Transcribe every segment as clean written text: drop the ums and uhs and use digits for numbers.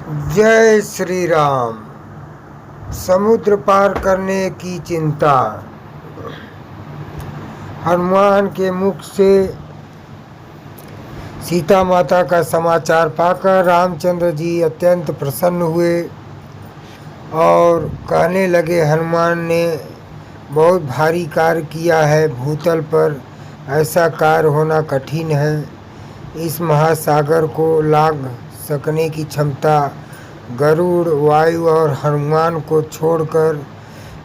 जय श्री राम। समुद्र पार करने की चिंता। हनुमान के मुख से सीता माता का समाचार पाकर रामचंद्र जी अत्यंत प्रसन्न हुए और कहने लगे, हनुमान ने बहुत भारी कार्य किया है। भूतल पर ऐसा कार्य होना कठिन है। इस महासागर को लांघ सकने की क्षमता गरुड़, वायु और हनुमान को छोड़कर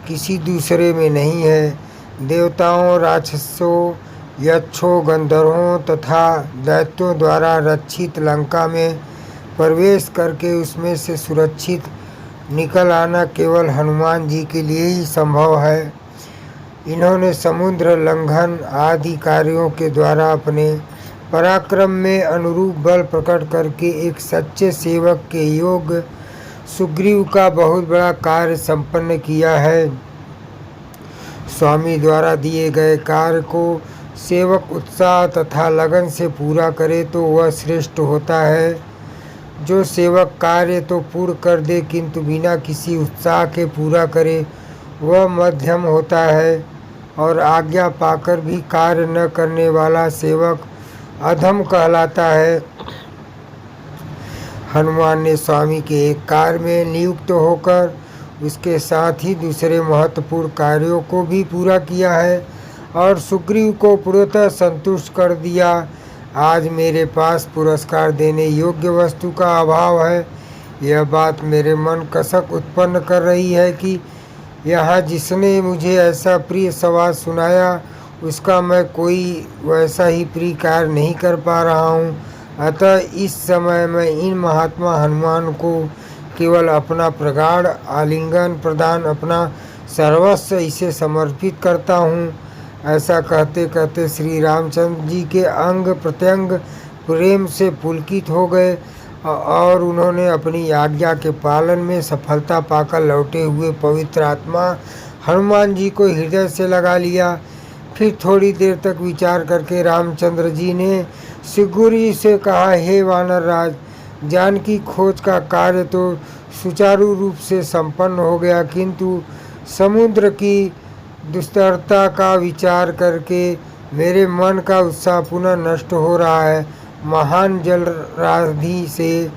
किसी दूसरे में नहीं है। देवताओं, राक्षसों, यक्षों, गंधर्वों तथा दैत्यों द्वारा रक्षित लंका में प्रवेश करके उसमें से सुरक्षित निकल आना केवल हनुमान जी के लिए ही संभव है। इन्होंने समुद्र लंघन आदि कार्यों के द्वारा अपने पराक्रम में अनुरूप बल प्रकट करके एक सच्चे सेवक के योग सुग्रीव का बहुत बड़ा कार्य संपन्न किया है। स्वामी द्वारा दिए गए कार्य को सेवक उत्साह तथा लगन से पूरा करे तो वह श्रेष्ठ होता है। जो सेवक कार्य तो पूर्ण कर दे किंतु बिना किसी उत्साह के पूरा करे वह मध्यम होता है, और आज्ञा पाकर भी कार्य न करने वाला सेवक अधम कहलाता है। हनुमान ने स्वामी के एक कार्य में नियुक्त होकर उसके साथ ही दूसरे महत्वपूर्ण कार्यों को भी पूरा किया है और सुग्रीव को पूर्णतः संतुष्ट कर दिया। आज मेरे पास पुरस्कार देने योग्य वस्तु का अभाव है। यह बात मेरे मन कसक उत्पन्न कर रही है कि यहाँ जिसने मुझे ऐसा प्रिय संवाद सुनाया उसका मैं कोई वैसा ही प्रिय कार्य नहीं कर पा रहा हूँ। अतः इस समय मैं इन महात्मा हनुमान को केवल अपना प्रगाढ़ आलिंगन प्रदान, अपना सर्वस्व इसे समर्पित करता हूँ। ऐसा कहते कहते श्री रामचंद्र जी के अंग प्रत्यंग प्रेम से पुलकित हो गए और उन्होंने अपनी आज्ञा के पालन में सफलता पाकर लौटे हुए पवित्र आत्मा हनुमान जी को हृदय से लगा लिया। फिर थोड़ी देर तक विचार करके रामचंद्र जी ने सुग्रीव से कहा, हे वानर राज, जानकी खोज का कार्य तो सुचारू रूप से संपन्न हो गया, किंतु समुद्र की दुस्तरता का विचार करके मेरे मन का उत्साह पुनः नष्ट हो रहा है। महान जलराशि से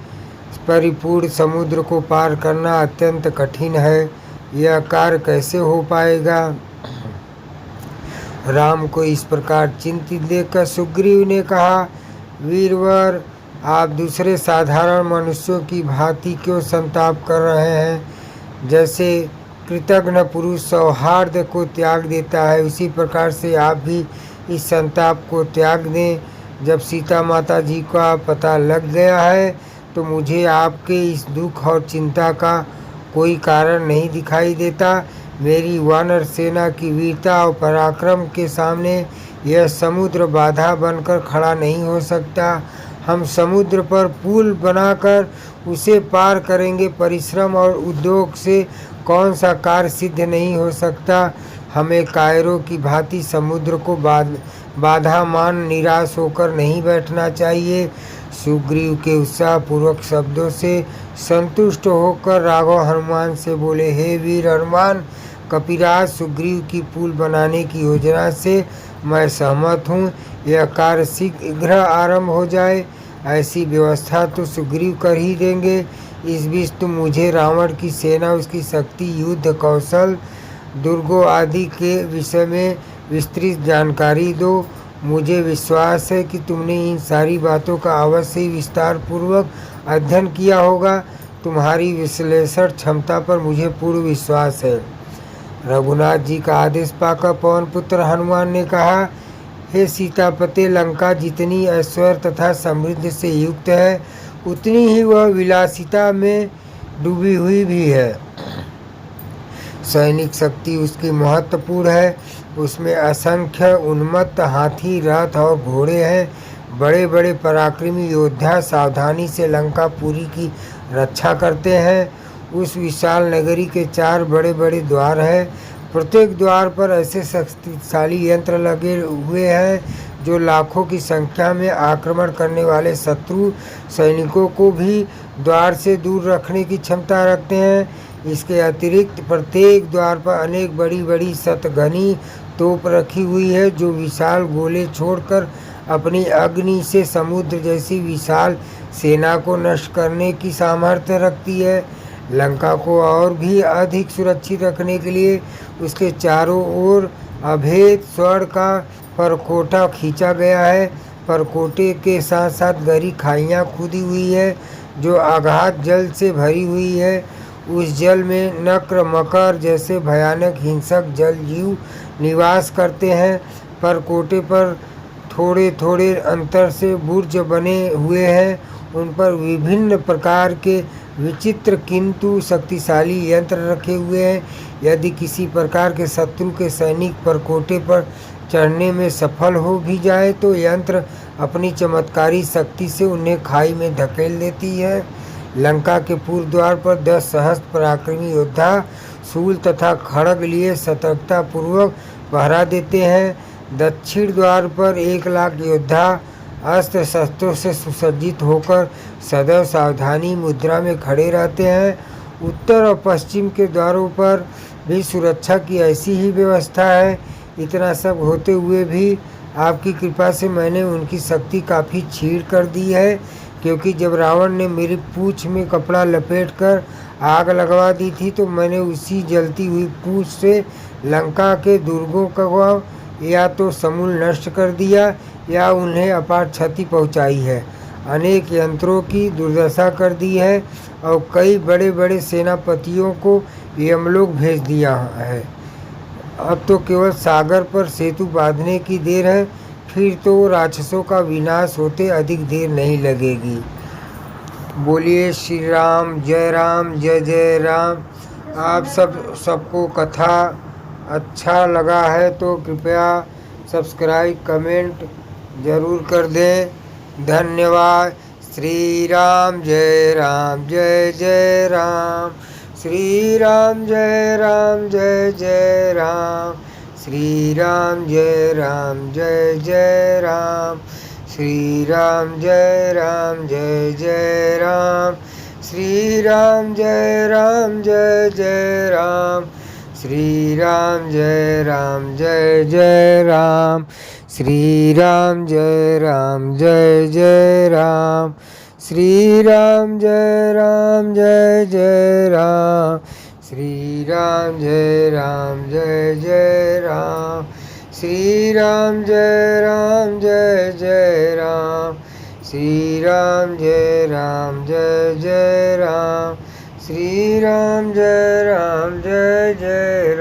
परिपूर्ण समुद्र को पार करना अत्यंत कठिन है। यह कार्य कैसे हो पाएगा? राम को इस प्रकार चिंतित देखकर सुग्रीव ने कहा, वीरवर, आप दूसरे साधारण मनुष्यों की भांति क्यों संताप कर रहे हैं? जैसे कृतघ्न पुरुष सौहार्द को त्याग देता है, उसी प्रकार से आप भी इस संताप को त्याग दें। जब सीता माता जी का पता लग गया है तो मुझे आपके इस दुख और चिंता का कोई कारण नहीं दिखाई देता। मेरी वानर सेना की वीरता और पराक्रम के सामने यह समुद्र बाधा बनकर खड़ा नहीं हो सकता। हम समुद्र पर पुल बनाकर उसे पार करेंगे। परिश्रम और उद्योग से कौन सा कार्य सिद्ध नहीं हो सकता। हमें कायरों की भांति समुद्र को बाधा मान निराश होकर नहीं बैठना चाहिए। सुग्रीव के उत्साहपूर्वक शब्दों से संतुष्ट होकर राघव हनुमान से बोले, हे वीर हनुमान, कपिराज सुग्रीव की पुल बनाने की योजना से मैं सहमत हूँ। यह कार्य शीघ्र आरंभ हो जाए, ऐसी व्यवस्था तो सुग्रीव कर ही देंगे। इस बीच तुम मुझे रावण की सेना, उसकी शक्ति, युद्ध कौशल, दुर्गों आदि के विषय में विस्तृत जानकारी दो। मुझे विश्वास है कि तुमने इन सारी बातों का अवश्य ही विस्तार पूर्वक अध्ययन किया होगा। तुम्हारी विश्लेषण क्षमता पर मुझे पूर्ण विश्वास है। रघुनाथ जी का आदेश पाकर पवन पुत्र हनुमान ने कहा, हे सीतापते, लंका जितनी ऐश्वर्य तथा समृद्धि से युक्त है उतनी ही वह विलासिता में डूबी हुई भी है। सैनिक शक्ति उसकी महत्वपूर्ण है। उसमें असंख्य उन्मत्त हाथी, रथ और घोड़े हैं। बड़े बड़े पराक्रमी योद्धा सावधानी से लंकापुरी की रक्षा करते हैं। उस विशाल नगरी के 4 बड़े बड़े द्वार हैं। प्रत्येक द्वार पर ऐसे शक्तिशाली यंत्र लगे हुए हैं जो लाखों की संख्या में आक्रमण करने वाले शत्रु सैनिकों को भी द्वार से दूर रखने की क्षमता रखते हैं। इसके अतिरिक्त प्रत्येक द्वार पर अनेक बड़ी बड़ी शतघनी तोप रखी हुई है, जो विशाल गोले छोड़कर अपनी अग्नि से समुद्र जैसी विशाल सेना को नष्ट करने की सामर्थ्य रखती है। लंका को और भी अधिक सुरक्षित रखने के लिए उसके चारों ओर अभेद स्वर्ण का परकोटा खींचा गया है। परकोटे के साथ साथ गहरी खाइयाँ खुदी हुई है, जो अगाध जल से भरी हुई है। उस जल में नक्र मकर जैसे भयानक हिंसक जल जीव निवास करते हैं। परकोटे पर थोड़े थोड़े अंतर से बुर्ज बने हुए हैं। उन पर विभिन्न प्रकार के विचित्र किंतु शक्तिशाली यंत्र रखे हुए हैं। यदि किसी प्रकार के शत्रु के सैनिक परकोटे पर चढ़ने में सफल हो भी जाए तो यंत्र अपनी चमत्कारी शक्ति से उन्हें खाई में धकेल देती है। लंका के पूर्व द्वार पर 10 सहस्त्र पराक्रमी योद्धा शूल तथा खड्ग लिए सतर्कता पूर्वक पहरा देते हैं। दक्षिण द्वार पर 1 लाख योद्धा अस्त्र शस्त्रों से सुसज्जित होकर सदैव सावधानी मुद्रा में खड़े रहते हैं। उत्तर और पश्चिम के द्वारों पर भी सुरक्षा की ऐसी ही व्यवस्था है। इतना सब होते हुए भी आपकी कृपा से मैंने उनकी शक्ति काफ़ी छीड़ कर दी है, क्योंकि जब रावण ने मेरी पूँछ में कपड़ा लपेटकर आग लगवा दी थी तो मैंने उसी जलती हुई पूँछ से लंका के दुर्गों को या तो समूल नष्ट कर दिया या उन्हें अपार क्षति पहुंचाई है। अनेक यंत्रों की दुर्दशा कर दी है और कई बड़े बड़े सेनापतियों को यमलोक भेज दिया है। अब तो केवल सागर पर सेतु बांधने की देर है, फिर तो राक्षसों का विनाश होते अधिक देर नहीं लगेगी। बोलिए श्री राम, जय जय राम। आप सबको कथा अच्छा लगा है तो कृपया सब्सक्राइब कमेंट ज़रूर कर दें। धन्यवाद। श्री राम, जय जय राम। श्री राम, जय जय राम। श्री राम, जय जय राम। श्री राम, जय जय राम। श्री राम, जय जय राम। श्री राम, जय जय राम। श्री राम, जय जय राम। श्री राम, जय जय राम। श्री राम, जय जय राम। श्री राम, जय जय राम। श्री राम, जय जय राम। श्री राम, जय जय